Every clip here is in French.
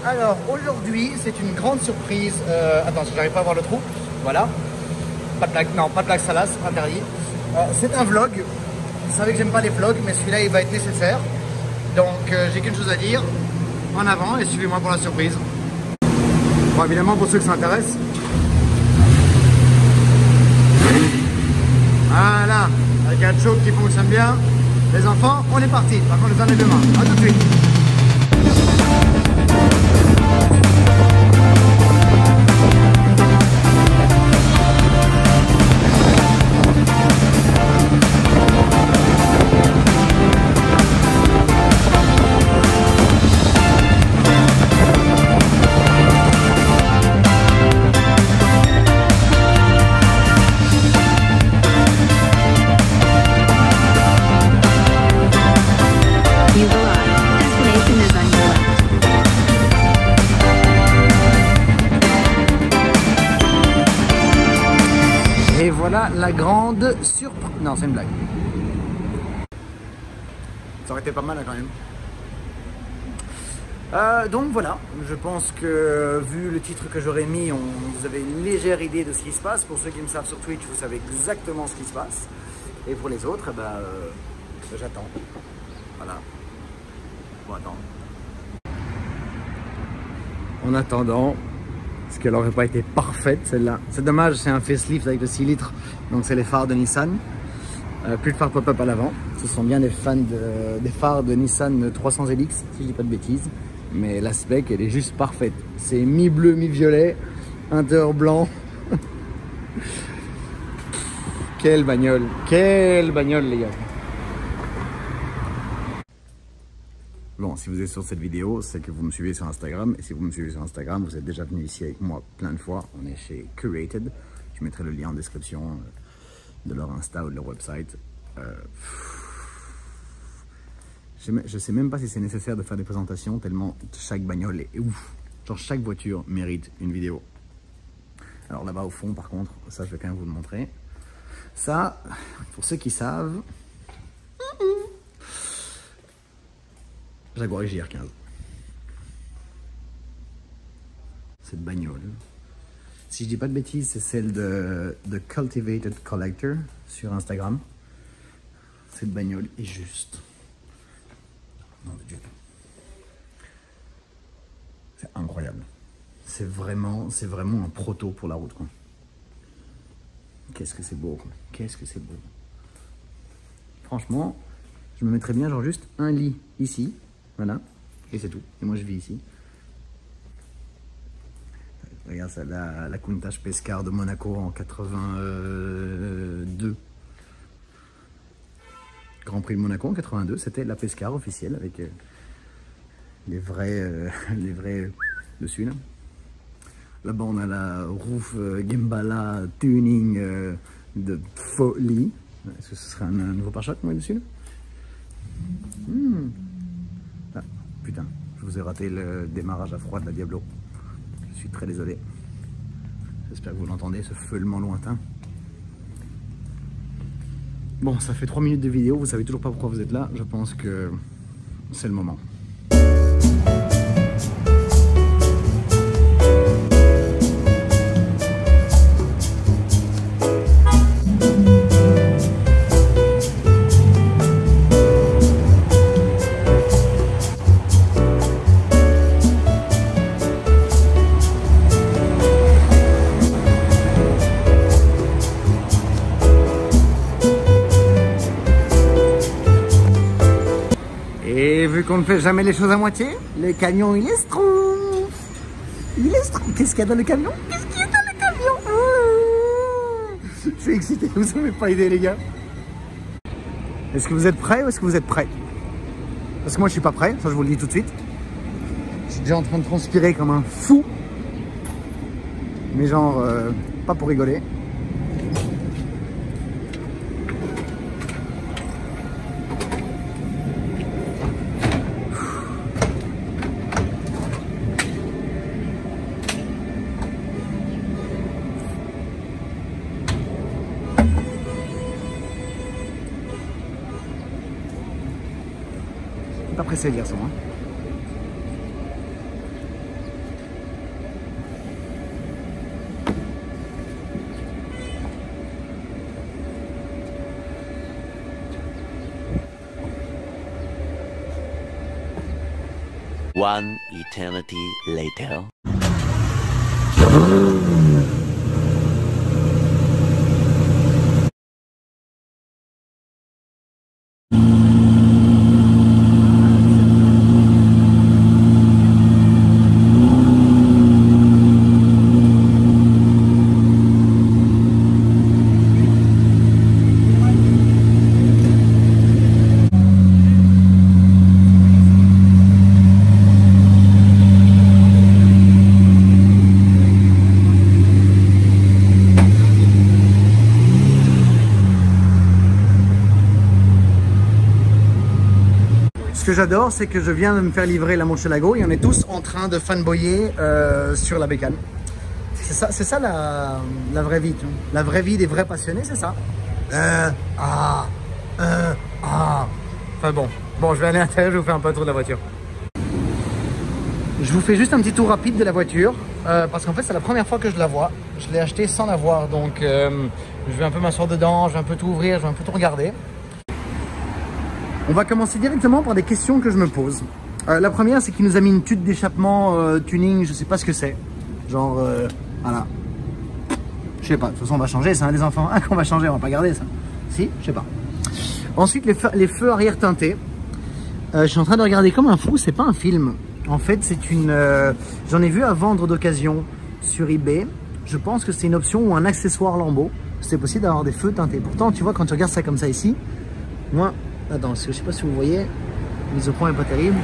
Alors aujourd'hui c'est une grande surprise. Attends, j'arrive pas à voir le trou. Voilà. Pas de blague, non, pas de blague salace, interdit. C'est un vlog. Vous savez que j'aime pas les vlogs, mais celui-là il va être nécessaire. Donc j'ai qu'une chose à dire. En avant et suivez-moi pour la surprise. Bon, évidemment pour ceux que ça intéresse. Voilà, avec un choke qui fonctionne bien. Les enfants, on est parti. Par contre, les années demain. A tout de suite. Voilà la grande surprise. Non, c'est une blague. Ça aurait été pas mal hein, quand même. Donc voilà, je pense que vu le titre que j'aurais mis, vous avez une légère idée de ce qui se passe. Pour ceux qui me savent sur Twitch, vous savez exactement ce qui se passe. Et pour les autres, j'attends. Voilà. Bon, attends. En attendant, parce qu'elle n'aurait pas été parfaite celle-là. C'est dommage, c'est un facelift avec le 6 litres, donc c'est les phares de Nissan. Plus de phares pop-up à l'avant. Ce sont bien des fans des phares de Nissan 300 LX, si je dis pas de bêtises. Mais la spec, elle est juste parfaite. C'est mi-bleu, mi-violet, intérieur blanc. Quelle bagnole les gars. Bon, si vous êtes sur cette vidéo, c'est que vous me suivez sur Instagram. Et si vous me suivez sur Instagram, vous êtes déjà venu ici avec moi plein de fois. On est chez Curated. Je mettrai le lien en description de leur Insta ou de leur website. Je sais même pas si c'est nécessaire de faire des présentations tellement chaque bagnole est ouf. Genre chaque voiture mérite une vidéo. Alors là-bas au fond, par contre, ça je vais quand même vous le montrer. Ça, pour ceux qui savent... Jaguar JR15. Cette bagnole, si je dis pas de bêtises, c'est celle de Cultivated Collector sur Instagram. Cette bagnole est juste. Non de Dieu. C'est incroyable. C'est vraiment un proto pour la route, quoi. Qu'est-ce que c'est beau, quoi. Qu'est-ce que c'est beau. Franchement, je me mettrais bien genre juste un lit ici. Voilà, et c'est tout. Et moi je vis ici. Regarde ça, la Countach Pescar de Monaco en 82. Grand Prix de Monaco en 82, c'était la Pescar officielle avec les vrais dessus là. Là-bas on a la roof Gembala tuning de folie. Est-ce que ce serait un nouveau pare-choc moi dessus là? Ah, putain, je vous ai raté le démarrage à froid de la Diablo. Je suis très désolé. J'espère que vous l'entendez, ce feulement lointain. Bon, ça fait 3 minutes de vidéo, vous savez toujours pas pourquoi vous êtes là. Je pense que c'est le moment. Et vu qu'on ne fait jamais les choses à moitié, le camion il est strong. Il est strong. Qu'est-ce qu'il y a dans le camion? Qu'est-ce qu'il y a dans le camion? Je suis excité, vous n'avez pas idée les gars. Est-ce que vous êtes prêts ou est-ce que vous êtes prêts? Parce que moi je suis pas prêt, ça je vous le dis tout de suite. Je suis déjà en train de transpirer comme un fou. Mais genre, pas pour rigoler. Pas pressé le garçon, hein. One eternity later. Ce que j'adore, c'est que je viens de me faire livrer la Murcielago et on est tous en train de fanboyer sur la bécane. C'est ça la vraie vie. La vraie vie des vrais passionnés, c'est ça. Enfin bon, je vais aller à l'intérieur, je vous fais un peu le tour de la voiture. Je vous fais juste un petit tour rapide de la voiture parce qu'en fait c'est la première fois que je la vois. Je l'ai acheté sans la voir, donc je vais un peu m'asseoir dedans, je vais un peu tout ouvrir, je vais un peu tout regarder. On va commencer directement par des questions que je me pose. La première, c'est qu'il nous a mis une tuile d'échappement tuning, je sais pas ce que c'est. Genre, voilà. Je sais pas, de toute façon on va changer, c'est un des enfants. Ah, qu'on va changer, on va pas garder ça. Si, je sais pas. Ensuite, les feux arrière teintés. Je suis en train de regarder comme un fou, c'est pas un film. En fait, c'est une... j'en ai vu à vendre d'occasion sur eBay. Je pense que c'est une option ou un accessoire Lambo. C'est possible d'avoir des feux teintés. Pourtant, tu vois, quand tu regardes ça comme ça ici, moi... Attends, je sais pas si vous voyez, la mise au point est pas terrible.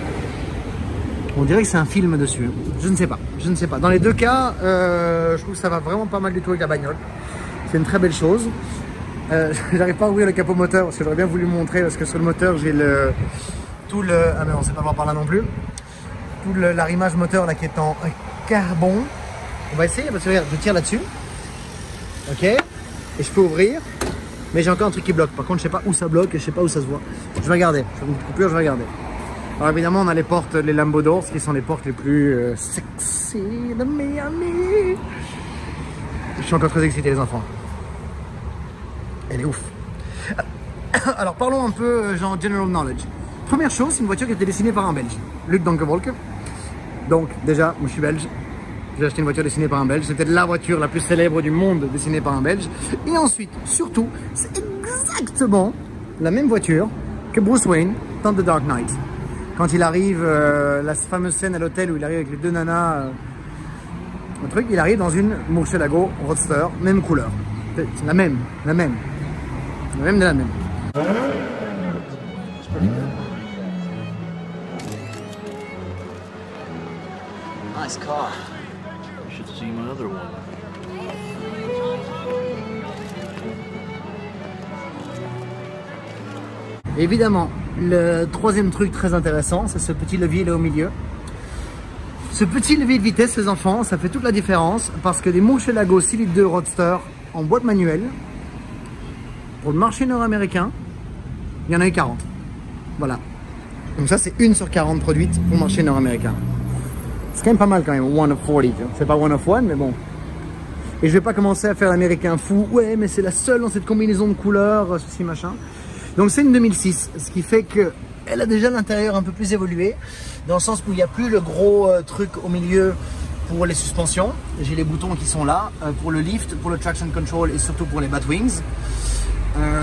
On dirait que c'est un film dessus. Je ne sais pas, je ne sais pas. Dans les deux cas, je trouve que ça va vraiment pas mal du tout avec la bagnole. C'est une très belle chose. J'arrive pas à ouvrir le capot moteur parce que j'aurais bien voulu montrer, parce que sur le moteur j'ai ah mais on sait pas voir par là non plus. Tout l'arrimage moteur là qui est en carbone. On va essayer parce que regarde, je tire là-dessus. Ok. Et je peux ouvrir. Mais j'ai encore un truc qui bloque. Par contre, je sais pas où ça bloque et je sais pas où ça se voit. Je vais regarder. Je fais une coupure, je vais regarder. Alors évidemment, on a les portes, les Lambo Doors, qui sont les portes les plus sexy de Miami. Je suis encore très excité, les enfants. Elle est ouf. Alors parlons un peu genre general knowledge. Première chose, c'est une voiture qui a été dessinée par un Belge, Luc Donkevolke. Donc déjà, moi je suis belge. J'ai acheté une voiture dessinée par un Belge. C'était la voiture la plus célèbre du monde dessinée par un Belge. Et ensuite, surtout, c'est exactement la même voiture que Bruce Wayne dans The Dark Knight. Quand il arrive, la fameuse scène à l'hôtel où il arrive avec les deux nanas, le truc, il arrive dans une Murcielago Roadster, même couleur. C'est la même. La même de la même. Nice car. You should see my other one. Évidemment, le troisième truc très intéressant, c'est ce petit levier là au milieu. Ce petit levier de vitesse, les enfants, ça fait toute la différence parce que des Murcielago 6 litres 2 Roadster en boîte manuelle, pour le marché nord-américain, il y en a eu 40. Voilà. Donc ça, c'est 1 sur 40 produites pour le marché nord-américain. C'est quand même pas mal quand même, 1 of 40. C'est pas 1 of 1, mais bon. Et je vais pas commencer à faire l'américain fou. Ouais, mais c'est la seule dans cette combinaison de couleurs, ceci, machin. Donc c'est une 2006, ce qui fait qu'elle a déjà l'intérieur un peu plus évolué, dans le sens où il n'y a plus le gros truc au milieu pour les suspensions. J'ai les boutons qui sont là, pour le lift, pour le traction control et surtout pour les Batwings.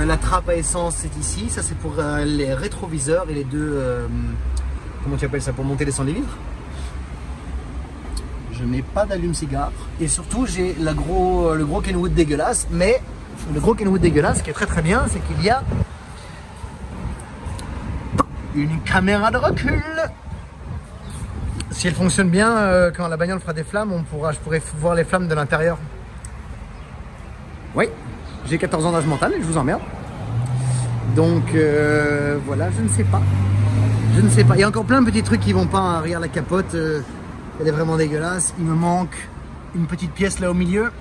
La trappe à essence c'est ici, ça c'est pour les rétroviseurs et les deux, comment tu appelles ça, pour monter et descendre les vitres. Je n'ai pas d'allume-cigare et surtout j'ai le gros Kenwood dégueulasse, mais le gros Kenwood dégueulasse qui est très très bien, c'est qu'il y a une caméra de recul. Si elle fonctionne bien, quand la bagnole fera des flammes, je pourrai voir les flammes de l'intérieur. Oui, j'ai 14 ans d'âge mental et je vous emmerde. Donc voilà, je ne sais pas. Je ne sais pas. Il y a encore plein de petits trucs qui vont pas. Hein. Regarde la capote, elle est vraiment dégueulasse. Il me manque une petite pièce là au milieu.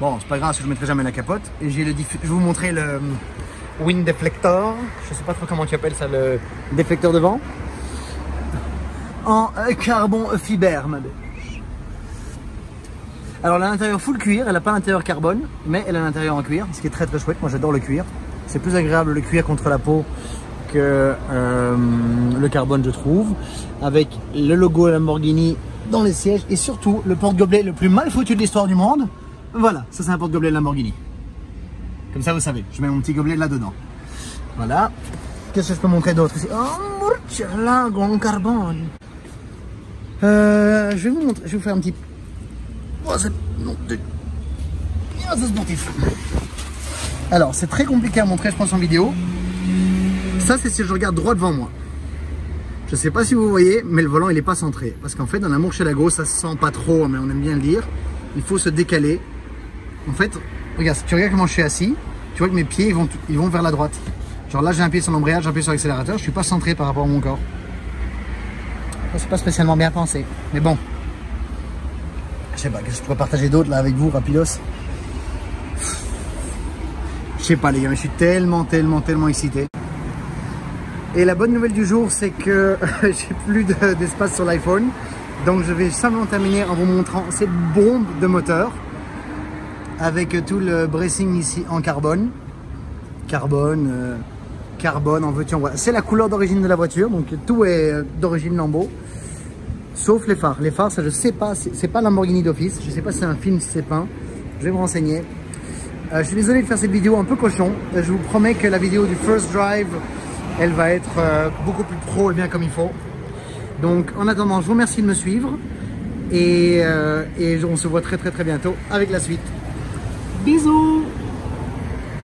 Bon, c'est pas grave parce que je ne mettrai jamais la capote. Et j'ai je vais vous montrer le wind deflector. Je sais pas trop comment tu appelles ça, le déflecteur devant. En carbon fiber, ma belle. Alors elle a l'intérieur full cuir, elle n'a pas l'intérieur carbone, mais elle a l'intérieur en cuir, ce qui est très très chouette. Moi j'adore le cuir. C'est plus agréable le cuir contre la peau le carbone, je trouve, avec le logo Lamborghini dans les sièges et surtout le porte-gobelet le plus mal foutu de l'histoire du monde. Voilà, ça c'est un porte-gobelet Lamborghini. Comme ça vous savez, je mets mon petit gobelet là-dedans. Voilà. Qu'est-ce que je peux montrer d'autre ici? Oh, là, grand carbone. Je vais vous montrer, je vais vous faire un petit... Oh, c'est... Non, c'est sportif. Alors, c'est très compliqué à montrer, je pense, en vidéo. Ça, c'est si je regarde droit devant moi. Je sais pas si vous voyez, mais le volant, il n'est pas centré. Parce qu'en fait, dans la Murcielago, ça se sent pas trop, mais on aime bien le dire. Il faut se décaler. En fait, regarde, si tu regardes comment je suis assis, tu vois que mes pieds, ils vont vers la droite. Genre là, j'ai un pied sur l'embrayage, j'ai un pied sur l'accélérateur. Je suis pas centré par rapport à mon corps. Ça, c'est pas spécialement bien pensé. Mais bon. Je sais pas, qu'est-ce que je pourrais partager d'autre là avec vous, rapidos. Je sais pas les gars, mais je suis tellement excité. Et la bonne nouvelle du jour, c'est que j'ai plus d'espace sur l'iPhone. Donc je vais simplement terminer en vous montrant cette bombe de moteur. Avec tout le bracing ici en carbone. Carbone, en veux-tu en voilà. C'est la couleur d'origine de la voiture, donc tout est d'origine Lambo. Sauf les phares. Les phares, ça je sais pas, c'est pas Lamborghini d'office. Je sais pas si c'est un film, si c'est pas. Je vais me renseigner. Je suis désolé de faire cette vidéo un peu cochon. Je vous promets que la vidéo du First Drive, elle va être beaucoup plus pro et bien comme il faut. Donc en attendant, je vous remercie de me suivre. Et on se voit très bientôt avec la suite. Bisous!